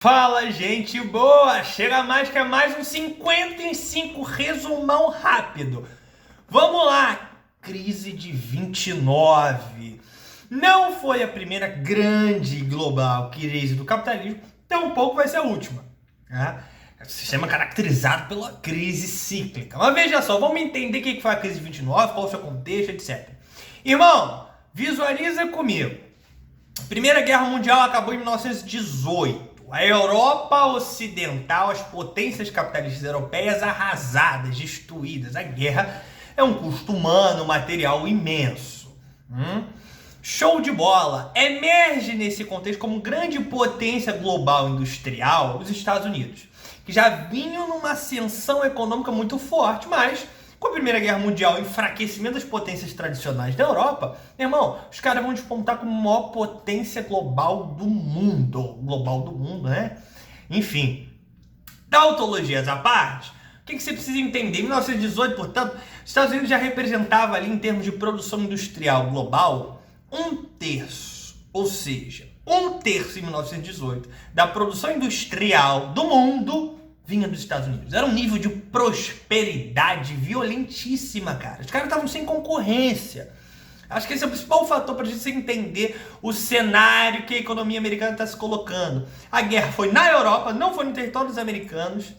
Fala, gente boa! Chega mais que é mais um 55 resumão rápido. Vamos lá! Crise de 29. Não foi a primeira grande global crise do capitalismo, tampouco vai ser a última. Né? É um sistema caracterizado pela crise cíclica. Mas veja só, vamos entender o que foi a crise de 29, qual o seu contexto, etc. Irmão, visualiza comigo. A Primeira Guerra Mundial acabou em 1918. A Europa Ocidental, as potências capitalistas europeias arrasadas, destruídas. A guerra é um custo humano, material imenso. Show de bola! Emerge nesse contexto como grande potência global industrial os Estados Unidos, que já vinham numa ascensão econômica muito forte, mas com a Primeira Guerra Mundial e o enfraquecimento das potências tradicionais da Europa, meu irmão, os caras vão despontar como a maior potência global do mundo. Global do mundo, né? Enfim, tautologias à parte, o que você precisa entender? Em 1918, portanto, os Estados Unidos já representava ali, em termos de produção industrial global, 1/3. Ou seja, 1/3 em 1918 da produção industrial do mundo vinha dos Estados Unidos. Era um nível de prosperidade violentíssima, cara. Os caras estavam sem concorrência. Acho que esse é o principal fator para a gente entender o cenário que a economia americana está se colocando. A guerra foi na Europa, não foi no território dos americanos.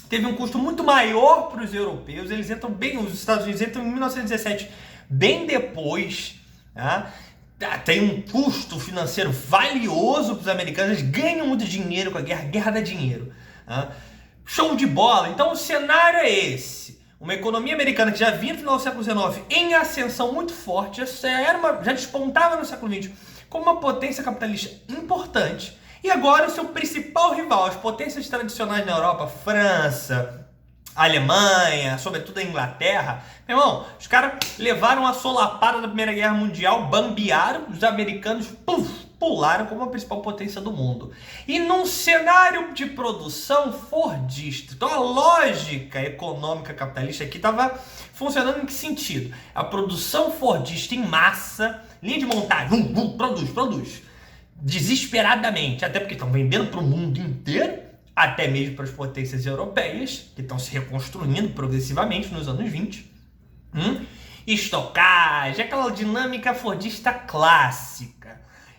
Teve um custo muito maior para os europeus. Eles entram bem, os Estados Unidos entram em 1917, bem depois. Tá? Tem um custo financeiro valioso para os americanos. Eles ganham muito dinheiro com a guerra. A guerra dá dinheiro. Tá? Show de bola! Então o cenário é esse. Uma economia americana que já vinha no final do século XIX em ascensão muito forte, já despontava no século XX como uma potência capitalista importante. E agora o seu principal rival, as potências tradicionais na Europa, França, Alemanha, sobretudo a Inglaterra, meu irmão, os caras levaram a solapada da Primeira Guerra Mundial, bambearam, os americanos, pularam como a principal potência do mundo. E num cenário de produção fordista. Então a lógica econômica capitalista aqui estava funcionando em que sentido? A produção fordista em massa, linha de montagem, produz. Desesperadamente, até porque estão vendendo para o mundo inteiro, até mesmo para as potências europeias, que estão se reconstruindo progressivamente nos anos 20. Estocagem, aquela dinâmica fordista clássica.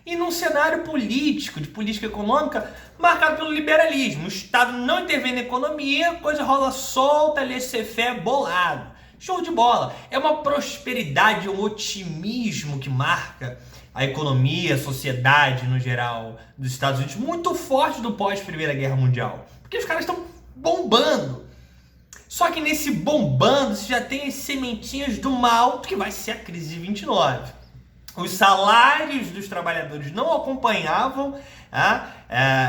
E num cenário político, de política econômica, marcado pelo liberalismo. O Estado não intervém na economia, a coisa rola solta, laissez-faire, bolado. Show de bola! É uma prosperidade, um otimismo que marca a economia, a sociedade no geral dos Estados Unidos, muito forte do pós-Primeira Guerra Mundial. Porque os caras estão bombando. Só que nesse bombando, você já tem as sementinhas do mal que vai ser a crise de 29. Os salários dos trabalhadores não acompanhavam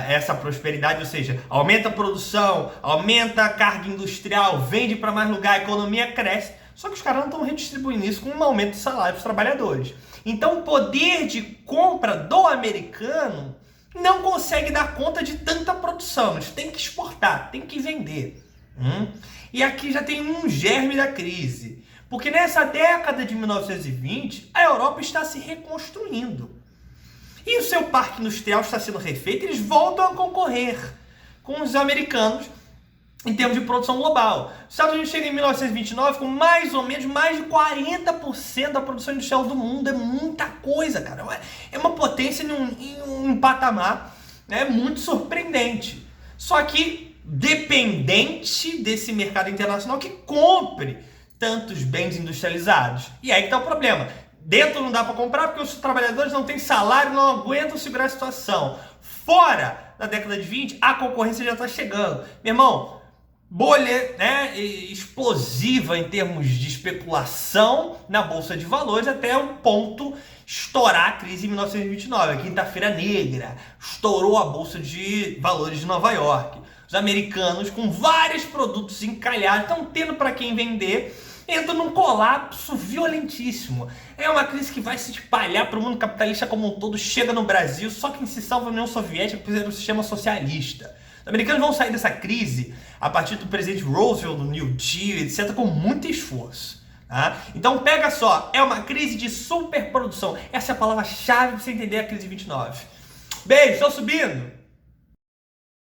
essa prosperidade, ou seja, aumenta a produção, aumenta a carga industrial, vende para mais lugar, a economia cresce. Só que os caras não estão redistribuindo isso com um aumento de salário dos trabalhadores. Então o poder de compra do americano não consegue dar conta de tanta produção. Eles têm que exportar, têm que vender. E aqui já tem um germe da crise. Porque nessa década de 1920, a Europa está se reconstruindo. E o seu parque industrial está sendo refeito, eles voltam a concorrer com os americanos em termos de produção global. Os Estados Unidos chegam em 1929 com mais ou menos mais de 40% da produção industrial do mundo. É muita coisa, cara. É uma potência em um patamar, né, muito surpreendente. Só que dependente desse mercado internacional que compre tantos bens industrializados. E aí que está o problema. Dentro não dá para comprar porque os trabalhadores não têm salário, não aguentam segurar a situação. Fora da década de 20, a concorrência já está chegando. Meu irmão, bolha, né, explosiva em termos de especulação na Bolsa de Valores até o ponto estourar a crise em 1929. A Quinta-feira Negra estourou a Bolsa de Valores de Nova York. Os americanos, com vários produtos encalhados, estão tendo para quem vender, entra num colapso violentíssimo. É uma crise que vai se espalhar para o mundo capitalista como um todo, chega no Brasil, só quem se salva é a União Soviética, por exemplo, o sistema socialista. Os americanos vão sair dessa crise a partir do presidente Roosevelt, do New Deal, etc., com muito esforço. Tá? Então pega só, é uma crise de superprodução. Essa é a palavra-chave para você entender a crise de 29. Beijo, estou subindo!